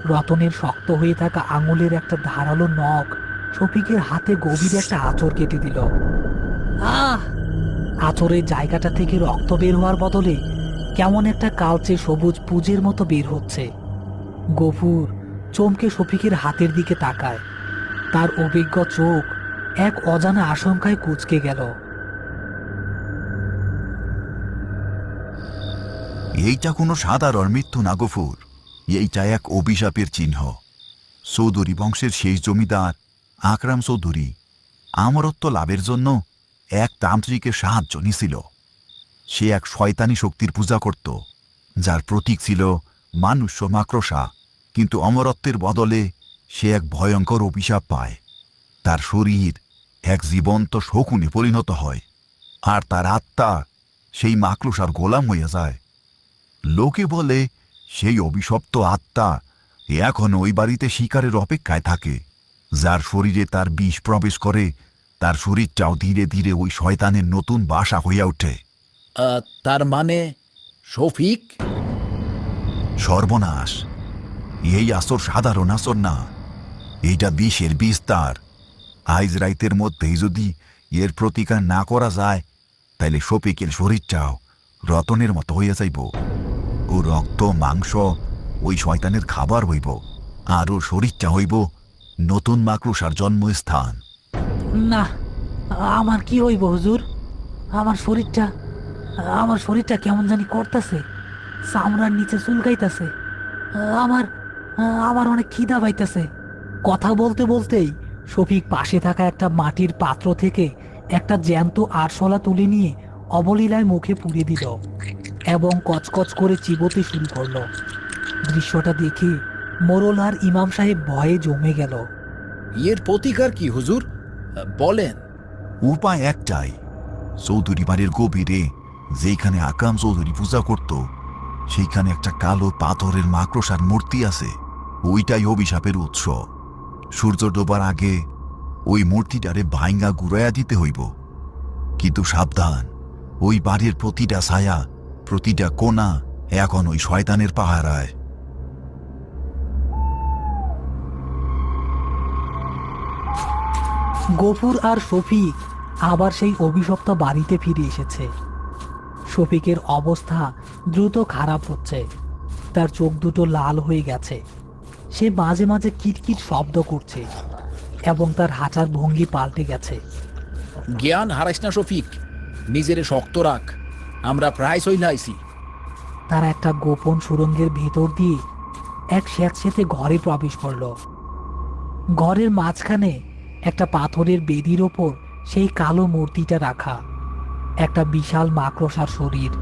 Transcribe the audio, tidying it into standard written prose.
রতনের শক্ত হয়ে থাকা আঙুলের একটা ধারালো নখ শফিকের হাতে গভীর একটা আঁচড় কেটে দিল। আহ! আঁচড়ের জায়গাটা থেকে রক্ত বের হওয়ার বদলে কেমন একটা কালচে সবুজ পুজের মতো বের হচ্ছে। গফুর চমকে শফিকের হাতের দিকে তাকায়। তার অভিজ্ঞ চোখ এক অজানা আশঙ্কায় কুঁচকে গেল। এইটা কোনো সাধারণ মৃত্যু না গফুর, এইটা এক অভিশাপের চিহ্ন। চৌধুরী বংশের শেষ জমিদার আকরাম চৌধুরী আমরত্ব লাভের জন্য এক তান্ত্রিকের সাহায্য নিছিল। সে এক শয়তানি শক্তির পূজা করত, যার প্রতীক ছিল মানুষ মাকড়সা। কিন্তু অমরত্বের বদলে সে এক ভয়ঙ্কর অভিশাপ পায়। তার শরীর এক জীবন্ত শকুনে পরিণত হয়, আর তার আত্মা সেই মাকড়সার গোলাম হয়ে যায়। লোকে বলে সেই অভিশপ্ত আত্মা এখন ওই বাড়িতে শিকারের অপেক্ষায় থাকে। যার শরীরে তার বিষ প্রবেশ করে, তার শরীরটাও ধীরে ধীরে ওই শয়তানের নতুন বাসা হইয়া ওঠে। তার মানে শফিক? সর্বনাশ! এই আসর সাধারণ আসর না, এইটা বিষের বিস্তার। আইজ রাইতের মধ্যেই যদি এর প্রতিকার না করা যায়, তাইলে শফিকের শরীরটাও রতনের মতো হইয়া যাইব। ও রক্ত মাংস ওই শয়তানের খাবার হইব, আর ওর শরীরটা হইব নতুন মাকড়সার জন্মস্থান। না, আমার কি হইব হুজুর? আমার শরীরটা আমার শরীরটা কেমন জানি করতেছে, চামড়ার নিচে চুলকাইতেছে। আমার আমার অনেক খিদা পাইতেছে। কথা বলতে বলতেই শফিক পাশে থাকা একটা মাটির পাত্র থেকে একটা জ্যান্ত আরশোলা তুলে নিয়ে অবলীলায় মুখে পুড়ে দিল এবং কচকচ করে চিবোতে শুরু করলো। দৃশ্যটা দেখে মোরল আর ইমাম সাহেব ভয়ে জমে গেল। এর প্রতিকার কি হুজুর, বলেন। উপায় একটাই, চৌধুরী বাড়ির গভীরে যেখানে আকরাম চৌধুরী পূজা করত, সেইখানে একটা কালো পাথরের মাকড়সার মূর্তি আছে। ওইটাই অভিশাপের উৎস। সূর্য ডোবার আগে ওই মূর্তিটারে ভাইঙ্গা গুড়াইয়া দিতে হইব। কিন্তু সাবধান, ওই বাড়ির প্রতিটা ছায়া, প্রতিটা কোণা এখন ওই শয়তানের পাহারায়। গফুর আর শফিক আবার সেই অভিশপ্ত বাড়িতে ফিরে এসেছে। শফিকের অবস্থা দ্রুত খারাপ হচ্ছে। তার চোখ দুটো লাল হয়ে গেছে। সে মাঝে মাঝে কিটকিট শব্দ করছে এবং তার হাঁটার ভঙ্গি পাল্টে গেছে। জ্ঞান হারাইস না শফিক, নিজেরে শক্ত রাখ, আমরা প্রায় চইলাইছি। তারা একটা গোপন সুড়ঙ্গের ভেতর দিয়ে এক স্যাঁতস্যাঁতে ঘরে প্রবেশ করল। ঘরের মাঝখানে একটা পাথরের বেদির ওপর সেই কালো মূর্তিটা রাখা, একটা বিশাল মাকড়সার শরীর।